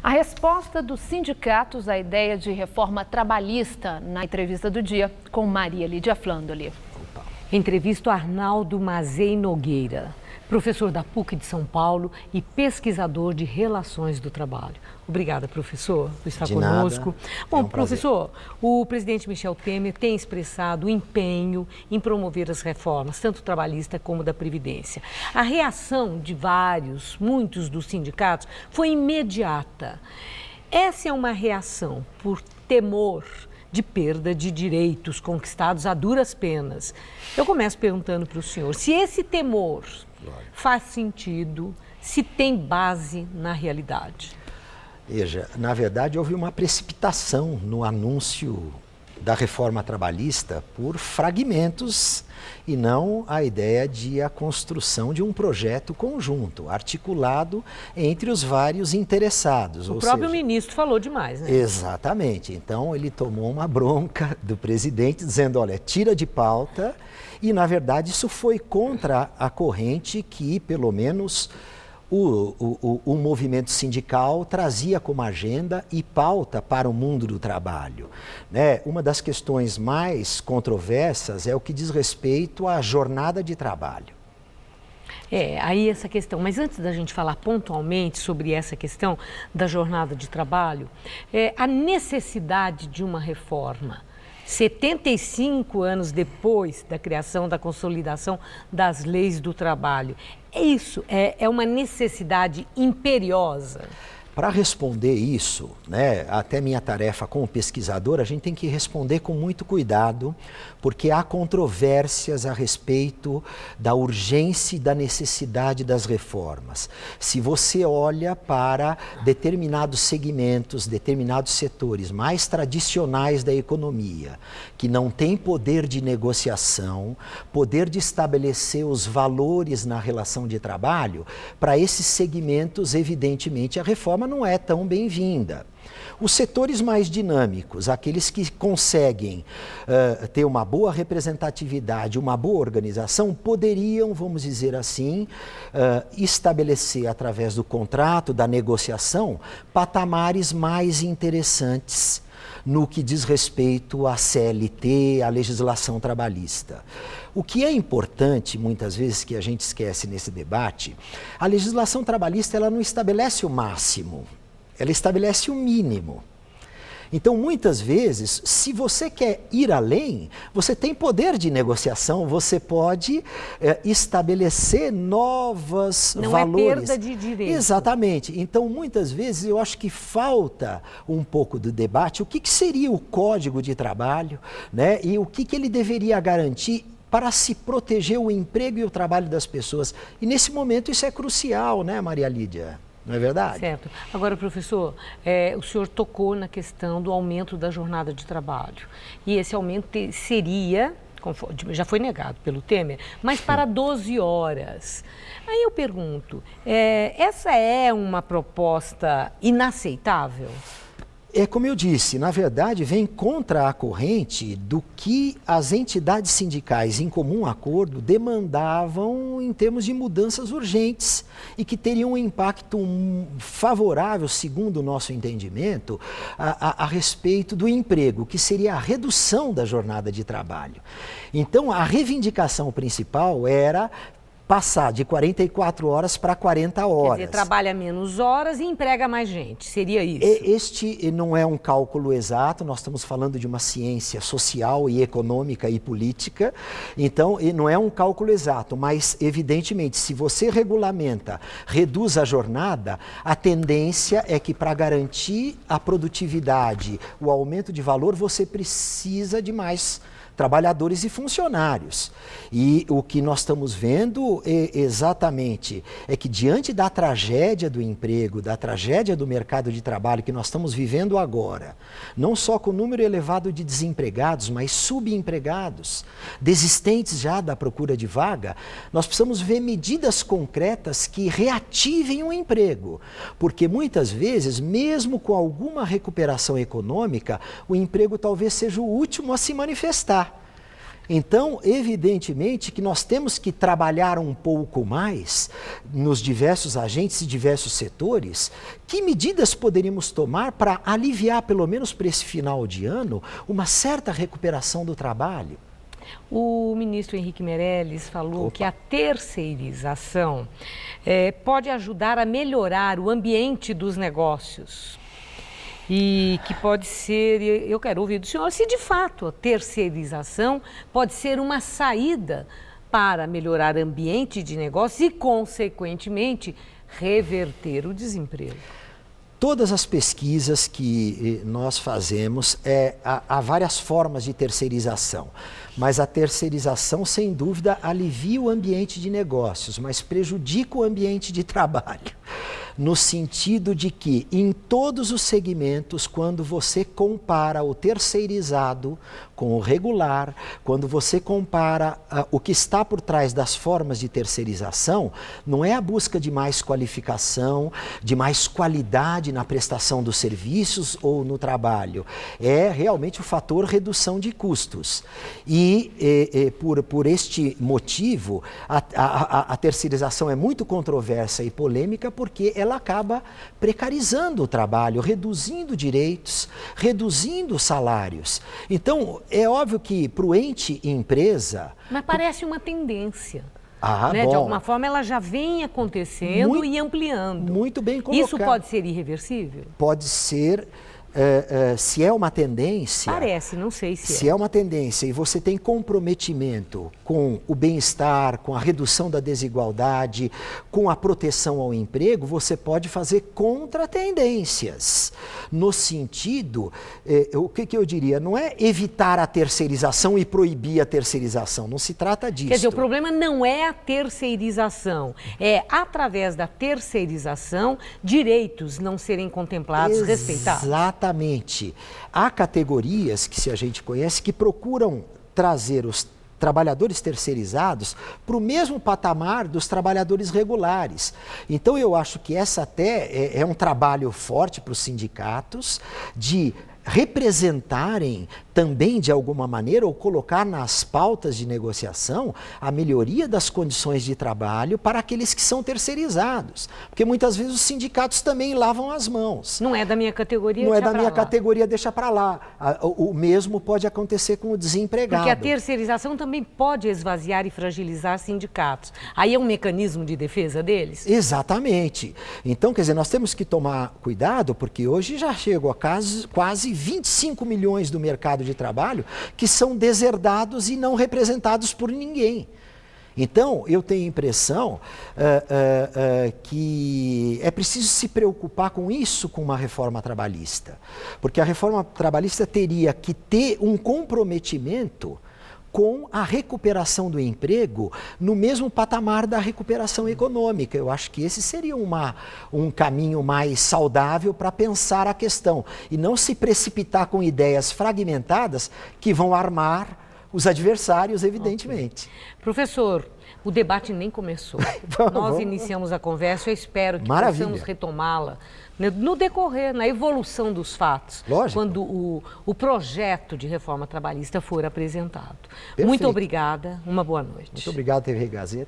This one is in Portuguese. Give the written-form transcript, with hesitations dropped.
A resposta dos sindicatos à ideia de reforma trabalhista na entrevista do dia com Maria Lídia Flandoli. Entrevisto Arnaldo Mazei Nogueira, professor da PUC de São Paulo e pesquisador de relações do trabalho. Obrigada, professor, por estar conosco. Bom, professor, o presidente Michel Temer tem expressado o empenho em promover as reformas, tanto trabalhista como da Previdência. A reação de muitos dos sindicatos foi imediata. Essa é uma reação por temor de perda de direitos conquistados a duras penas. Eu começo perguntando para o senhor se esse temor faz sentido, se tem base na realidade. Veja, na verdade houve uma precipitação no anúncio da reforma trabalhista por fragmentos e não a ideia de a construção de um projeto conjunto, articulado entre os vários interessados. O próprio ministro falou demais, né? Exatamente. Então ele tomou uma bronca do presidente dizendo, olha, tira de pauta, e na verdade isso foi contra a corrente que, pelo menos, o movimento sindical trazia como agenda e pauta para o mundo do trabalho, né? Uma das questões mais controversas é o que diz respeito à jornada de trabalho. Aí essa questão, mas antes da gente falar pontualmente sobre essa questão da jornada de trabalho, a necessidade de uma reforma, 75 anos depois da criação, da consolidação das leis do trabalho. Isso é uma necessidade imperiosa? Para responder isso, né, até minha tarefa como pesquisador, a gente tem que responder com muito cuidado, porque há controvérsias a respeito da urgência e da necessidade das reformas. Se você olha para determinados segmentos, determinados setores mais tradicionais da economia, que não têm poder de negociação, poder de estabelecer os valores na relação de trabalho, para esses segmentos, evidentemente, a reforma não é tão bem-vinda. Os setores mais dinâmicos, aqueles que conseguem ter uma boa representatividade, uma boa organização, poderiam, vamos dizer assim, estabelecer através do contrato, da negociação, patamares mais interessantes no que diz respeito à CLT, à legislação trabalhista. O que é importante, muitas vezes, que a gente esquece nesse debate, a legislação trabalhista ela não estabelece o máximo, ela estabelece o mínimo. Então, muitas vezes, se você quer ir além, você tem poder de negociação, você pode estabelecer novos valores. Não é perda de direito. Exatamente. Então, muitas vezes, eu acho que falta um pouco do debate, o que seria o Código de Trabalho, né? E o que ele deveria garantir para se proteger o emprego e o trabalho das pessoas. E nesse momento isso é crucial, né, Maria Lídia? Não é verdade? Certo. Agora, professor, o senhor tocou na questão do aumento da jornada de trabalho. E esse aumento seria, já foi negado pelo Temer, mas para 12 horas. Aí eu pergunto, essa é uma proposta inaceitável? É como eu disse, na verdade vem contra a corrente do que as entidades sindicais em comum acordo demandavam em termos de mudanças urgentes e que teriam um impacto favorável, segundo o nosso entendimento, a respeito do emprego, que seria a redução da jornada de trabalho. Então a reivindicação principal era passar de 44 horas para 40 horas. Quer dizer, trabalha menos horas e emprega mais gente, seria isso? Este não é um cálculo exato, nós estamos falando de uma ciência social e econômica e política, então não é um cálculo exato, mas evidentemente se você regulamenta, reduz a jornada, a tendência é que para garantir a produtividade, o aumento de valor, você precisa de mais trabalhadores e funcionários. E o que nós estamos vendo exatamente é que diante da tragédia do emprego, da tragédia do mercado de trabalho que nós estamos vivendo agora, não só com o número elevado de desempregados, mas subempregados, desistentes já da procura de vaga, nós precisamos ver medidas concretas que reativem o emprego, porque muitas vezes, mesmo com alguma recuperação econômica, o emprego talvez seja o último a se manifestar. Então, evidentemente que nós temos que trabalhar um pouco mais nos diversos agentes e diversos setores. Que medidas poderíamos tomar para aliviar, pelo menos para esse final de ano, uma certa recuperação do trabalho? O ministro Henrique Meirelles falou que a terceirização pode ajudar a melhorar o ambiente dos negócios. E que pode ser, eu quero ouvir do senhor, se de fato a terceirização pode ser uma saída para melhorar o ambiente de negócios e, consequentemente, reverter o desemprego. Todas as pesquisas que nós fazemos, há várias formas de terceirização, mas a terceirização, sem dúvida, alivia o ambiente de negócios, mas prejudica o ambiente de trabalho. No sentido de que, em todos os segmentos, quando você compara o terceirizado com o regular, quando você compara o que está por trás das formas de terceirização, não é a busca de mais qualificação, de mais qualidade na prestação dos serviços ou no trabalho. É realmente o fator redução de custos. E por este motivo, a terceirização é muito controversa e polêmica porque ela acaba precarizando o trabalho, reduzindo direitos, reduzindo salários. Então, é óbvio que para o ente empresa... Mas parece uma tendência. Bom. De alguma forma, ela já vem acontecendo e ampliando. Muito bem colocado. Isso pode ser irreversível? Pode ser... se é uma tendência... Parece, não sei se é. Se é uma tendência e você tem comprometimento com o bem-estar, com a redução da desigualdade, com a proteção ao emprego, você pode fazer contratendências. No sentido, o que eu diria, não é evitar a terceirização e proibir a terceirização, não se trata disso. Quer dizer, o problema não é a terceirização, é através da terceirização direitos não serem contemplados, respeitados. Exatamente. Há categorias que, se a gente conhece, que procuram trazer os trabalhadores terceirizados para o mesmo patamar dos trabalhadores regulares. Então, eu acho que essa até é um trabalho forte para os sindicatos de representarem também, de alguma maneira, ou colocar nas pautas de negociação a melhoria das condições de trabalho para aqueles que são terceirizados. Porque muitas vezes os sindicatos também lavam as mãos. Não é da minha categoria, não é da minha categoria, deixa para lá. O mesmo pode acontecer com o desempregado. Porque a terceirização também pode esvaziar e fragilizar sindicatos. Aí é um mecanismo de defesa deles? Exatamente. Então, quer dizer, nós temos que tomar cuidado, porque hoje já chegou a quase 25 milhões do mercado de trabalho que são deserdados e não representados por ninguém. Então, eu tenho a impressão que é preciso se preocupar com isso com uma reforma trabalhista. Porque a reforma trabalhista teria que ter um comprometimento com a recuperação do emprego no mesmo patamar da recuperação econômica. Eu acho que esse seria um caminho mais saudável para pensar a questão e não se precipitar com ideias fragmentadas que vão armar os adversários, evidentemente. Okay. Professor, o debate nem começou. Nós iniciamos a conversa, eu espero que possamos retomá-la no decorrer, na evolução dos fatos, lógico, quando o projeto de reforma trabalhista for apresentado. Perfeito. Muito obrigada, uma boa noite. Muito obrigado, TV Gazeta.